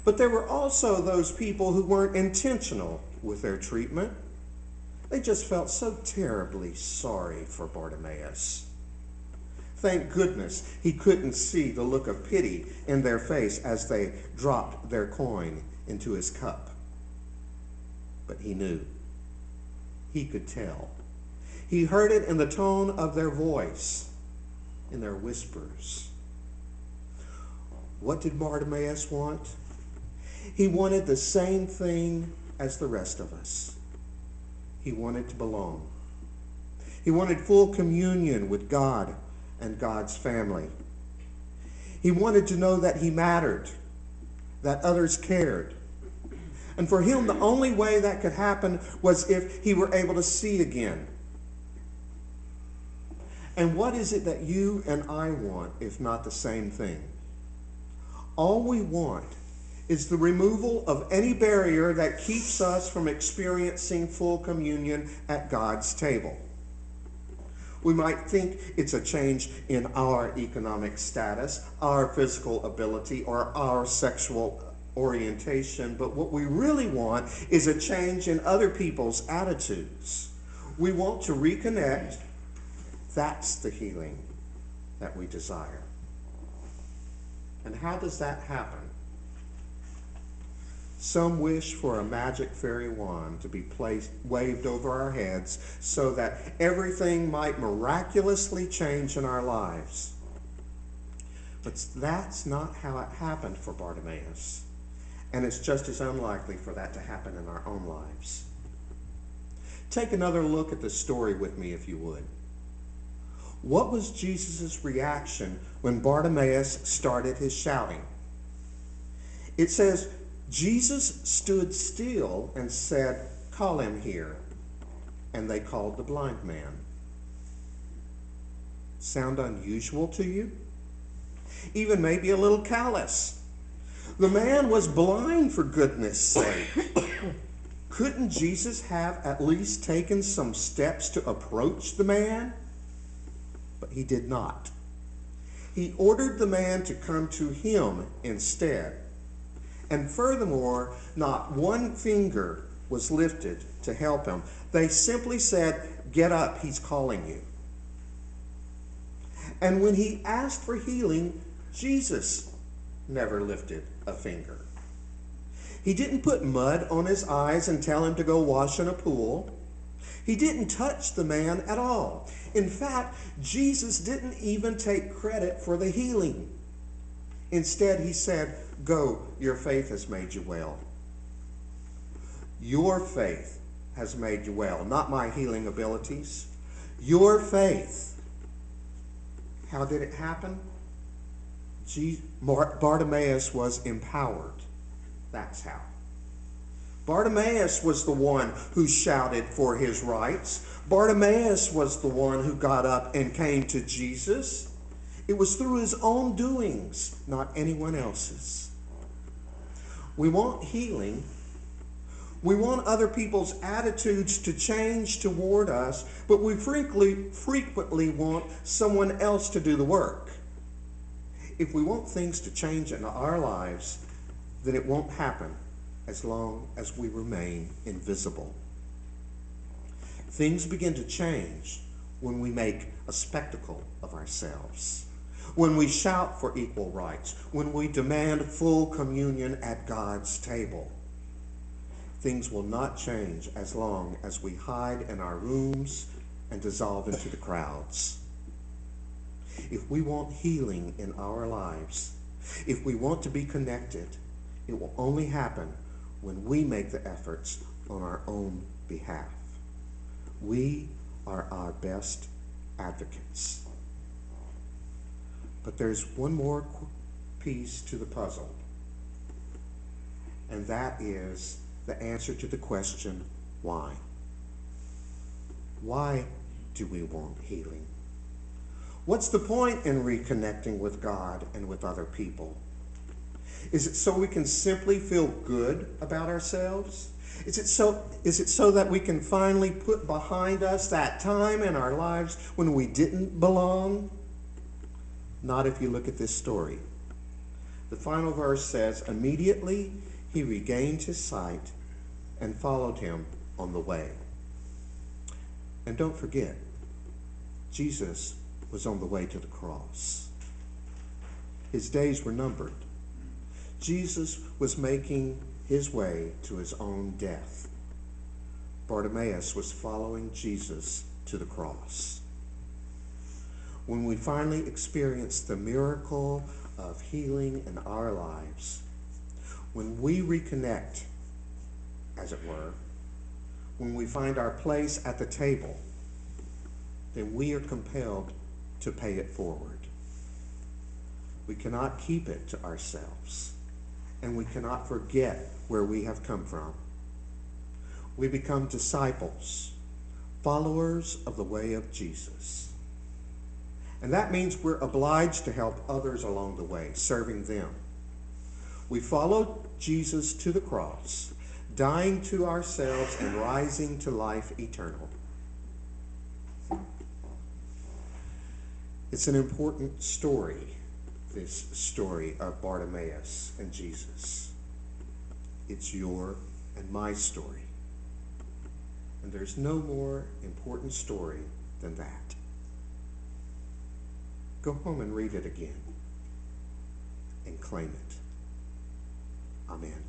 But there were also those people who weren't intentional with their treatment. They just felt so terribly sorry for Bartimaeus. Thank goodness he couldn't see the look of pity in their face as they dropped their coin into his cup. But he knew. He could tell. He heard it in the tone of their voice, in their whispers. What did Bartimaeus want? He wanted the same thing as the rest of us. He wanted to belong. He wanted full communion with God and God's family. He wanted to know that he mattered, that others cared. And for him, the only way that could happen was if he were able to see again. And what is it that you and I want, if not the same thing? All we want is the removal of any barrier that keeps us from experiencing full communion at God's table. We might think it's a change in our economic status, our physical ability, or our sexual orientation, but what we really want is a change in other people's attitudes. We want to reconnect. That's the healing that we desire. And how does that happen? Some wish for a magic fairy wand to be waved over our heads so that everything might miraculously change in our lives. But that's not how it happened for Bartimaeus. And it's just as unlikely for that to happen in our own lives. Take another look at the story with me, if you would. What was Jesus' reaction when Bartimaeus started his shouting? It says, Jesus stood still and said, "Call him here." And they called the blind man. Sound unusual to you? Even maybe a little callous. The man was blind, for goodness sake. Couldn't Jesus have at least taken some steps to approach the man? But he did not. He ordered the man to come to him instead. And furthermore, not one finger was lifted to help him. They simply said, "Get up, he's calling you." And when he asked for healing, Jesus never lifted a finger. He didn't put mud on his eyes and tell him to go wash in a pool. He didn't touch the man at all. In fact, Jesus didn't even take credit for the healing. Instead, he said, "Go, your faith has made you well." Your faith has made you well, not my healing abilities. Your faith. How did it happen? Bartimaeus was empowered. That's how. Bartimaeus was the one who shouted for his rights. Bartimaeus was the one who got up and came to Jesus. It was through his own doings, not anyone else's. We want healing. We want other people's attitudes to change toward us, but we frequently want someone else to do the work. If we want things to change in our lives, then it won't happen as long as we remain invisible. Things begin to change when we make a spectacle of ourselves, when we shout for equal rights, when we demand full communion at God's table. Things will not change as long as we hide in our rooms and dissolve into the crowds. If we want healing in our lives, if we want to be connected, it will only happen when we make the efforts on our own behalf. We are our best advocates. But there's one more piece to the puzzle, and that is the answer to the question, why? Why do we want healing? What's the point in reconnecting with God and with other people? Is it so we can simply feel good about ourselves? Is it so that we can finally put behind us that time in our lives when we didn't belong? Not if you look at this story. The final verse says, immediately he regained his sight and followed him on the way. And don't forget, Jesus was on the way to the cross. His days were numbered. Jesus was making his way to his own death. Bartimaeus was following Jesus to the cross. When we finally experience the miracle of healing in our lives, when we reconnect, as it were, when we find our place at the table, then we are compelled to pay it forward. We cannot keep it to ourselves, and we cannot forget where we have come from. We become disciples, followers of the way of Jesus. And that means we're obliged to help others along the way, serving them. We followed Jesus to the cross, dying to ourselves and rising to life eternal. It's an important story, this story of Bartimaeus and Jesus. It's your and my story. And there's no more important story than that. Go home and read it again and claim it. Amen.